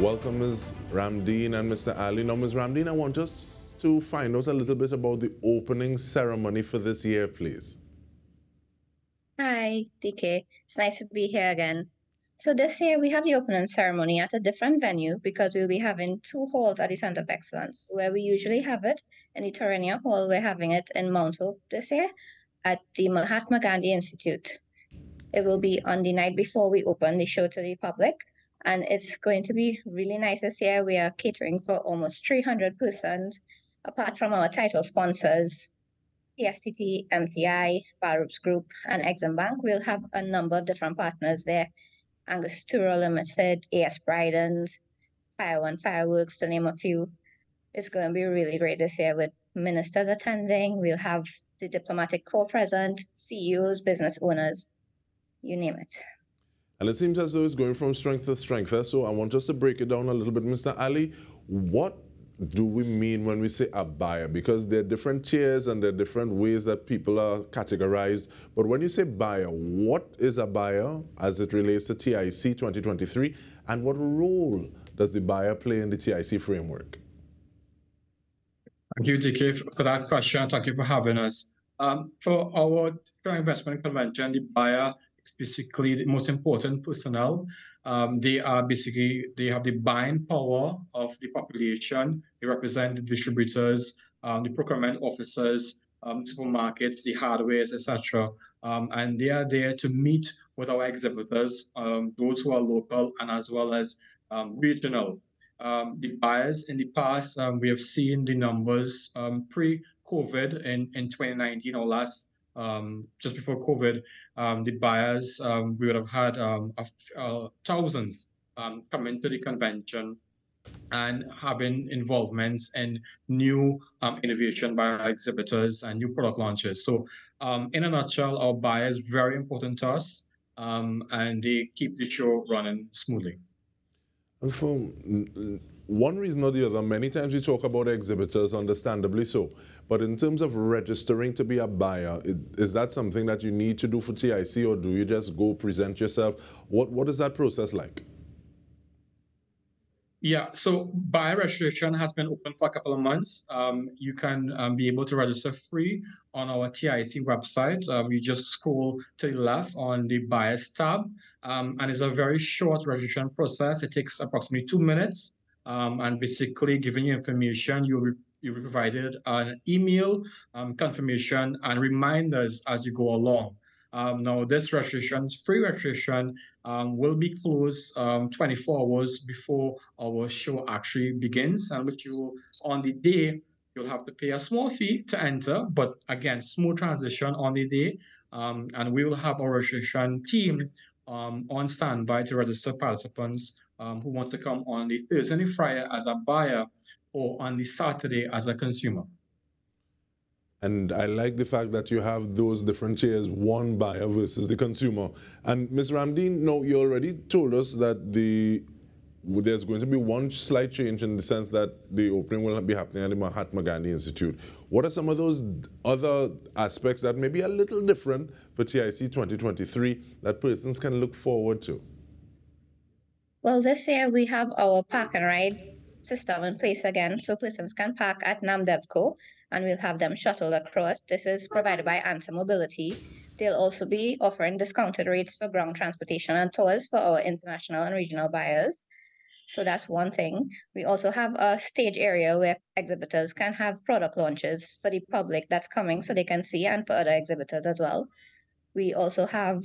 Welcome, Ms. Ramdeen and Mr. Ali. Now, Ms. Ramdeen, I want us to find out a little bit about the opening ceremony for this year, please. Hi, Dike. It's nice to be here again. So this year we have the opening ceremony at a different venue because we'll be having two halls at the Center of Excellence. Where we usually have it in the Torrenia Hall, we're having it in Mount Hope this year at the Mahatma Gandhi Institute. It will be on the night before we open the show to the public, and it's going to be really nice this year. We are catering for almost 300 persons, apart from our title sponsors, PSTT, MTI, Barroops Group, and Exim Bank. We'll have a number of different partners there. Angostura Limited, AS Bridens, Fire One Fireworks, to name a few. It's going to be really great this year with ministers attending. We'll have the diplomatic corps present, CEOs, business owners, you name it. And it seems as though it's going from strength to strength. So I want us to break it down a little bit. Mr. Ali, what do we mean when we say abaya? Because there are different tiers and there are different ways that people are categorized. But when you say abaya, what is abaya as it relates to TIC 2023? And what role does the abaya play in the TIC framework? Thank you, Dike, for that question. Thank you for having us. For our Strong Investment Convention, the abaya is basically the most important personnel. They have the buying power of the population. They represent the distributors, the procurement officers, supermarkets, the hardwares, etc. And they are there to meet with our exhibitors, those who are local and as well as regional. The buyers in the past, we have seen the numbers pre-COVID in 2019 or just before COVID, the buyers, we would have had thousands coming to the convention and having involvements in new innovation by our exhibitors and new product launches. So in a nutshell, our buyers are very important to us, and they keep the show running smoothly. For one reason or the other, many times we talk about exhibitors, understandably so. But in terms of registering to be a buyer, is that something that you need to do for TIC, or do you just go present yourself? What is that process like? Yeah, so buyer registration has been open for a couple of months. You can be able to register free on our TIC website. You just scroll to the left on the buyers tab, and it's a very short registration process. It takes approximately 2 minutes, and basically giving you information. You'll be provided an email confirmation and reminders as you go along. Now, this registration, free registration, will be closed 24 hours before our show actually begins, and which you, on the day, you'll have to pay a small fee to enter, but again, smooth transition on the day, and we will have our registration team on standby to register participants who want to come on the Thursday and Friday as a buyer or on the Saturday as a consumer. And I like the fact that you have those different tiers, one buyer versus the consumer. And Ms. Ramdeen, no, you already told us that there's going to be one slight change in the sense that the opening will be happening at the Mahatma Gandhi Institute. What are some of those other aspects that may be a little different for TIC 2023 that persons can look forward to? Well, this year we have our park and ride system in place again, so persons can park at NAMDEVCO, and we'll have them shuttled across. This is provided by Answer Mobility. They'll also be offering discounted rates for ground transportation and tours for our international and regional buyers. So that's one thing. We also have a stage area where exhibitors can have product launches for the public that's coming so they can see, and for other exhibitors as well. We also have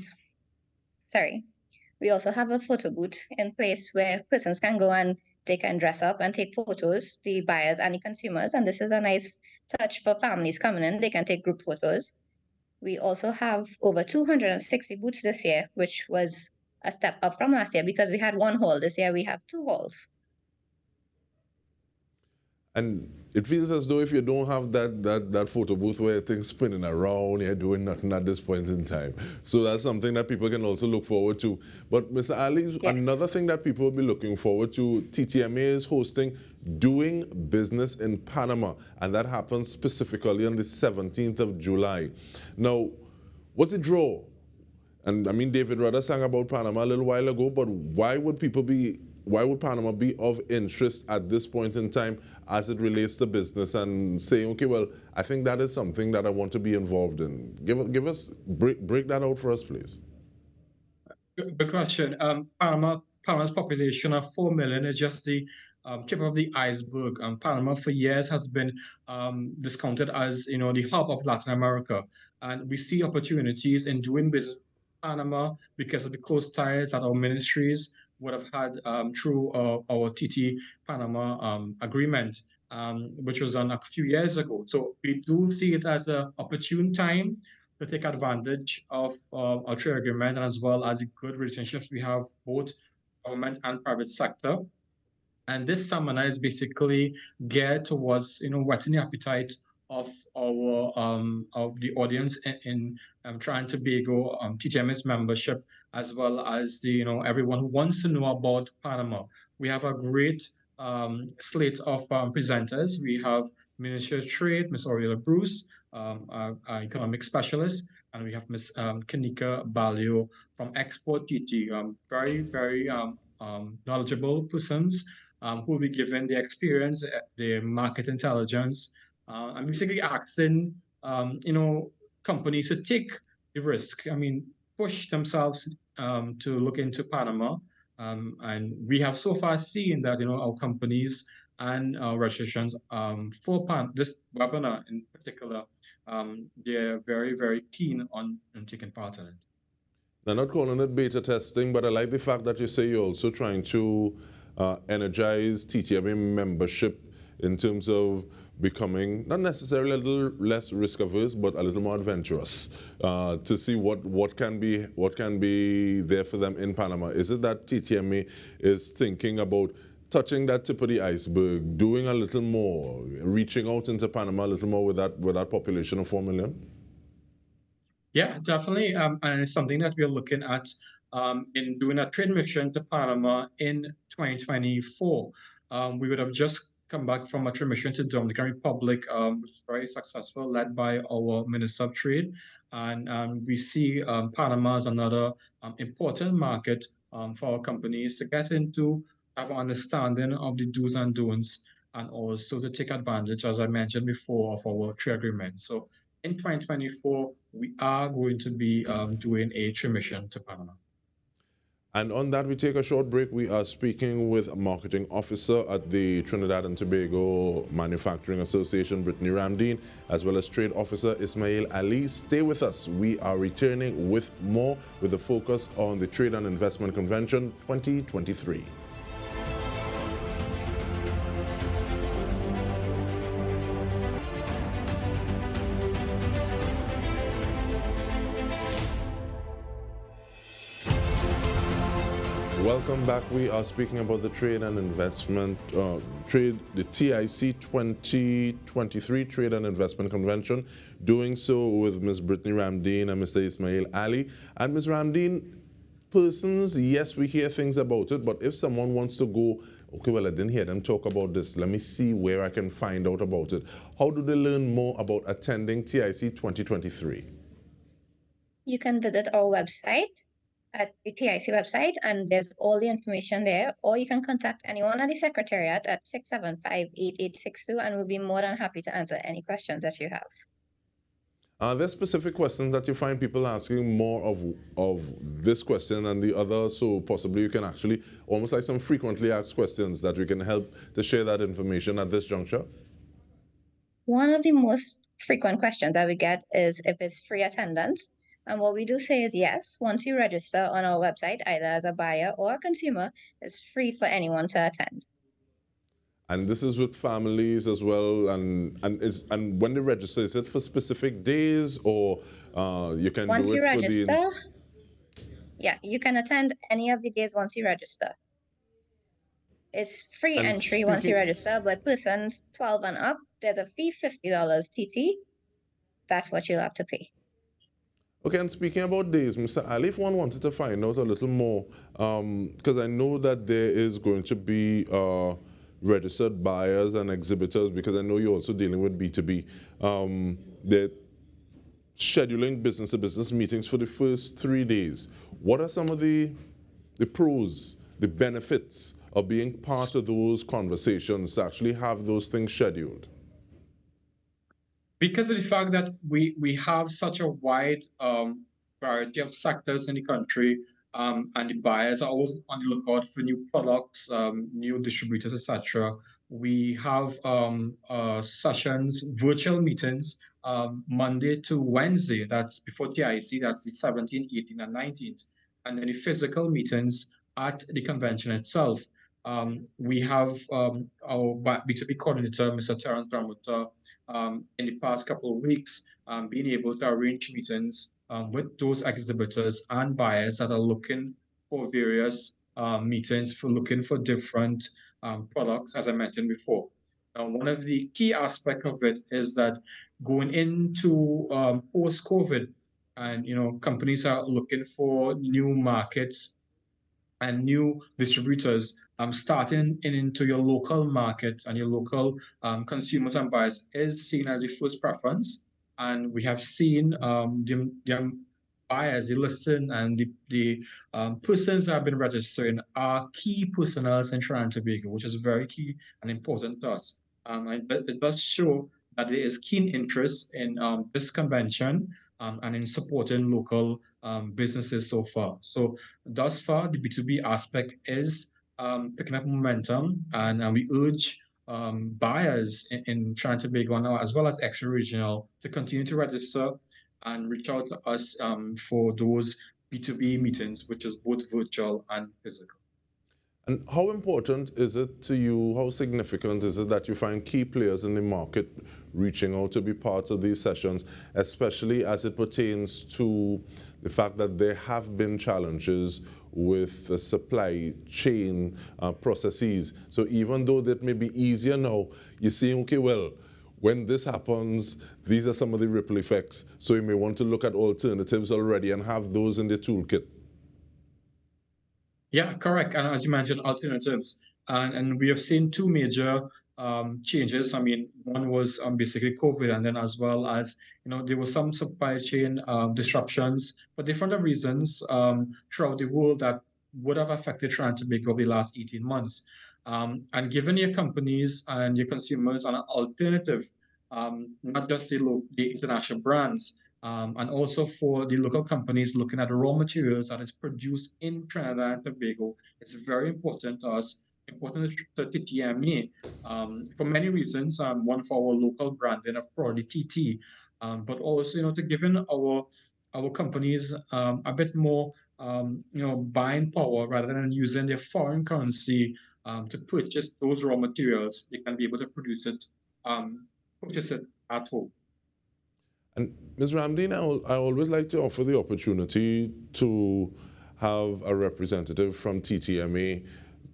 a photo booth in place where persons can go and they can dress up and take photos, the buyers and the consumers. And this is a nice touch for families coming in. They can take group photos. We also have over 260 booths this year, which was a step up from last year because we had one hall. This year we have 2 halls. And it feels as though if you don't have that photo booth where things spinning around, you're doing nothing at this point in time. So that's something that people can also look forward to. But Mr. Ali, yes, another thing that people will be looking forward to, TTMA is hosting Doing Business in Panama, and that happens specifically on the 17th of July. Now, what's the draw? And I mean, David Rudder sang about Panama a little while ago, but why would people be why would Panama be of interest at this point in time as it relates to business and saying, okay, well, I think that is something that I want to be involved in? Break that out for us, please. Good question. Panama's population of 4 million is just the tip of the iceberg. Panama for years has been discounted as the hub of Latin America, and we see opportunities in doing business with Panama because of the close ties that our ministries would have had through our TT Panama agreement, which was done a few years ago. So we do see it as an opportune time to take advantage of our trade agreement, and as well as the good relationships we have both government and private sector. And this seminar is basically geared towards whetting the appetite of the audience in Trying Tobago TTM's membership, as well as the everyone who wants to know about Panama. We have a great slate of presenters. We have Minister of Trade, Ms. Aurelia Bruce, our economic specialist, and we have Ms. Kanika Balio from Export TT. Very, very knowledgeable persons who will be given the experience, the market intelligence, and basically asking companies to take the risk. I mean, push themselves to look into Panama. And we have so far seen that our companies and registrations for this webinar in particular, they're very, very keen on taking part in it. They're not calling it beta testing, but I like the fact that you say you're also trying to energize TTMA membership in terms of becoming not necessarily a little less risk averse, but a little more adventurous to see what can be there for them in Panama. Is it that TTMA is thinking about touching that tip of the iceberg, doing a little more, reaching out into Panama a little more with that population of 4 million? Yeah, definitely, and it's something that we're looking at in doing a trade mission to Panama in 2024. We would have just come back from a trade mission to Dominican Republic, which was very successful, led by our Minister of Trade. And we see Panama as another important market for our companies to get into, have an understanding of the do's and don'ts, and also to take advantage, as I mentioned before, of our trade agreement. So in 2024, we are going to be doing a trade mission to Panama. And on that, we take a short break. We are speaking with a marketing officer at the Trinidad and Tobago Manufacturing Association, Brittney Ramdeen, as well as trade officer Ismahieel Ali. Stay with us. We are returning with more, with a focus on the Trade and Investment Convention 2023. Welcome back. We are speaking about the Trade and Investment, the TIC 2023 Trade and Investment Convention. Doing so with Ms. Brittney Ramdeen and Mr. Ismahieel Ali. And Ms. Ramdeen, persons, yes, we hear things about it, but if someone wants to go, okay, well, I didn't hear them talk about this, let me see where I can find out about it. How do they learn more about attending TIC 2023? You can visit our website at the TIC website, and there's all the information there, or you can contact anyone at the Secretariat at 675-8862, and we'll be more than happy to answer any questions that you have. Are there specific questions that you find people asking more of this question and the other, so possibly you can actually, almost like some frequently asked questions that we can help to share that information at this juncture? One of the most frequent questions that we get is if it's free attendance. And what we do say is yes, once you register on our website, either as a buyer or a consumer, it's free for anyone to attend. And this is with families as well, and when they register, is it for specific days, or you can once do it you register, for the... Yeah, you can attend any of the days once you register. It's free entry once you register, but persons 12 and up, there's a fee, $50 TT. That's what you'll have to pay. Okay, and speaking about days, Mr. Ali, if one wanted to find out a little more, because I know that there is going to be registered buyers and exhibitors, because I know you're also dealing with B2B. They're scheduling business-to-business meetings for the first 3 days. What are some of the pros, the benefits or being part of those conversations to actually have those things scheduled? Because of the fact that we have such a wide variety of sectors in the country, and the buyers are always on the lookout for new products, new distributors, etc. We have sessions, virtual meetings, Monday to Wednesday. That's before TIC. That's the 17th, 18th, and 19th, and then the physical meetings at the convention itself. We have our B2B coordinator, Mr. Terence Ramuta, in the past couple of weeks, being able to arrange meetings with those exhibitors and buyers that are looking for various meetings, for looking for different products, as I mentioned before. Now, one of the key aspects of it is that going into post-COVID, and companies are looking for new markets and new distributors starting into your local market and your local consumers and buyers is seen as the first preference. And we have seen the buyers, the listing, and the persons that have been registering are key personnel in Trinidad and Tobago, which is very key and important to us. And it does show that there is keen interest in this convention and in supporting local businesses so far. So thus far, the B2B aspect is picking up momentum, and we urge buyers in Trinidad and Tobago now, as well as extra-regional, to continue to register and reach out to us for those B2B meetings, which is both virtual and physical. And how important is it to you, how significant is it that you find key players in the market reaching out to be part of these sessions, especially as it pertains to the fact that there have been challenges with the supply chain processes? So even though that may be easier now, you're saying, okay, well, when this happens, these are some of the ripple effects. So you may want to look at alternatives already and have those in the toolkit. Yeah, correct. And as you mentioned, alternatives. And we have seen two major changes. I mean, one was basically COVID, and then as well as, there were some supply chain disruptions for different reasons throughout the world that would have affected Trinidad and Tobago over the last 18 months. And giving your companies and your consumers an alternative, not just the international brands, and also for the local companies looking at the raw materials that is produced in Trinidad and Tobago. It's very important to us, important to TTMA for many reasons. One, for our local branding of probably TT, but also to giving our companies a bit more buying power rather than using their foreign currency to purchase those raw materials. They can be able to purchase it at home. And Ms. Ramdeen, I always like to offer the opportunity to have a representative from TTMA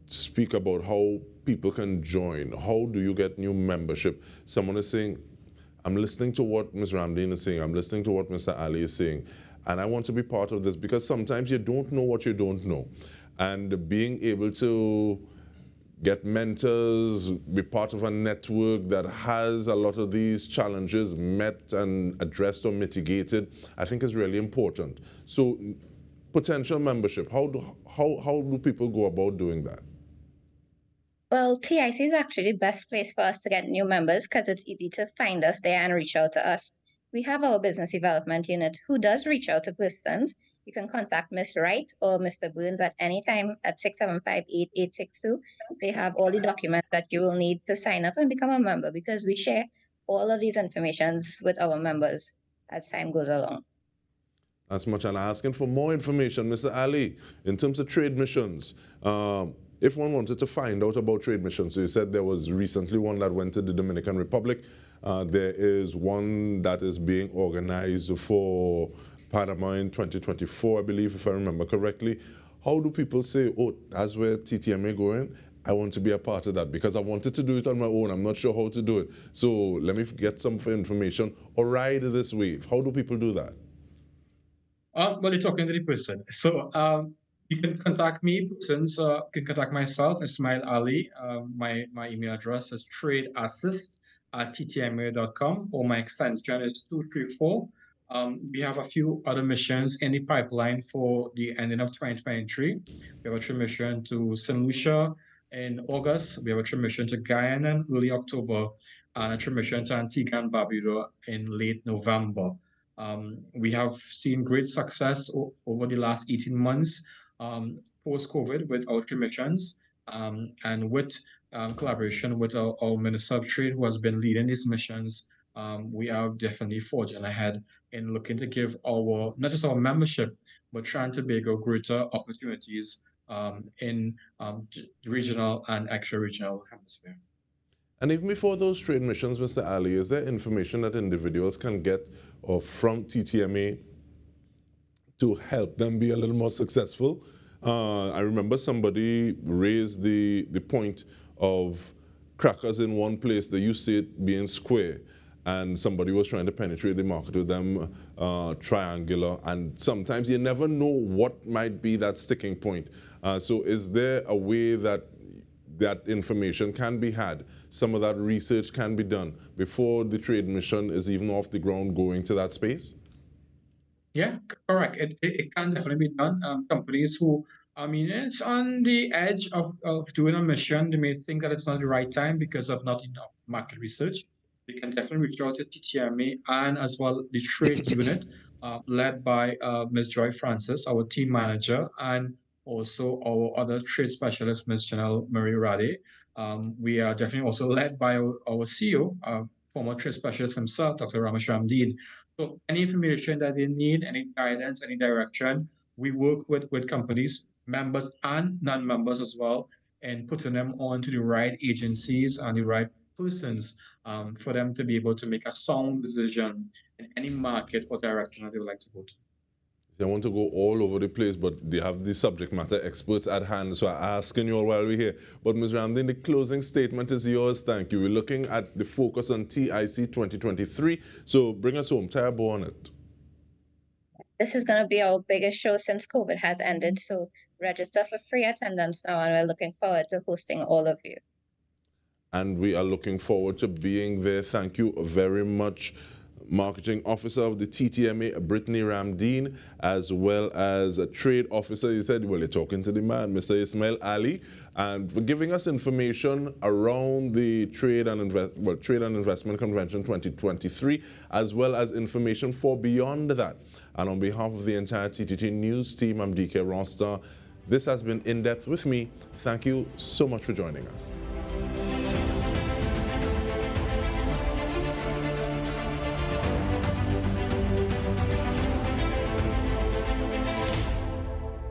speak about how people can join. How do you get new membership? Someone is saying, I'm listening to what Ms. Ramdeen is saying, I'm listening to what Mr. Ali is saying, and I want to be part of this, because sometimes you don't know what you don't know. And being able to get mentors, be part of a network that has a lot of these challenges met and addressed or mitigated, I think is really important. So potential membership, how do people go about doing that? Well, TIC is actually the best place for us to get new members because it's easy to find us there and reach out to us. We have our business development unit who does reach out to persons. You can contact Ms. Wright or Mr. Burns at any time at 675-8862. They have all the documents that you will need to sign up and become a member, because we share all of these informations with our members as time goes along. As much as asking for more information, Mr. Ali, in terms of trade missions, if one wanted to find out about trade missions, so you said there was recently one that went to the Dominican Republic. There is one that is being organized for Panama in 2024, I believe, if I remember correctly. How do people say, oh, that's where TTMA going? I want to be a part of that, because I wanted to do it on my own. I'm not sure how to do it. So let me get some information or ride this wave. How do people do that? Well, you're talking to the person. So you can contact me. Persons can contact myself, Ismahieel Ali. My email address is tradeassist@ttma.com, or my extension is 234. We have a few other missions in the pipeline for the ending of 2023. We have a trade mission to St. Lucia In August, we have a trade mission to Guyana in early October, and a trade mission to Antigua and Barbuda in late November. We have seen great success over the last 18 months post-COVID with our trade missions, and with collaboration with our Minister of Trade, who has been leading these missions. We are definitely forging ahead in looking to give not just our membership, but trying to bring greater opportunities in regional and extra-regional hemisphere. And even before those trade missions, Mr. Ali, is there information that individuals can get or from TTMA to help them be a little more successful? I remember somebody raised the point of crackers in one place. They used to see it being square, and somebody was trying to penetrate the market with them triangular, and sometimes you never know what might be that sticking point. So is there a way that that information can be had, some of that research can be done before the trade mission is even off the ground going to that space? Yeah, correct. It can definitely be done. Companies who, it's on the edge of doing a mission. They may think that it's not the right time because of not enough market research. They can definitely reach out to TTMA and as well the trade unit led by Ms. Joy Francis, our team manager, and also our other trade specialist, Ms. Janelle Marie Rade. We are definitely also led by our CEO, former trade specialist himself, Dr. Brittney Ramdeen. So any information that they need, any guidance, any direction, we work with companies, members and non-members as well, and putting them on to the right agencies and the right persons for them to be able to make a sound decision in any market or direction that they would like to go to. I want to go all over the place, but they have the subject matter experts at hand, so I'm asking you all while we're here. But Ms. Ramdeen, the closing statement is yours. Thank you. We're looking at the focus on TIC 2023, so bring us home. Tie a bow on it. This is going to be our biggest show since COVID has ended, so register for free attendance now, and we're looking forward to hosting all of you. And we are looking forward to being there. Thank you very much, Marketing Officer of the TTMA, Brittney Ramdeen, as well as a Trade Officer. You said, well, you're talking to the man, Mr. Ismahieel Ali, and for giving us information around the Trade and Investment Convention 2023, as well as information for beyond that. And on behalf of the entire TTT News team, I'm Dike Rostant. This has been In Depth with me. Thank you so much for joining us.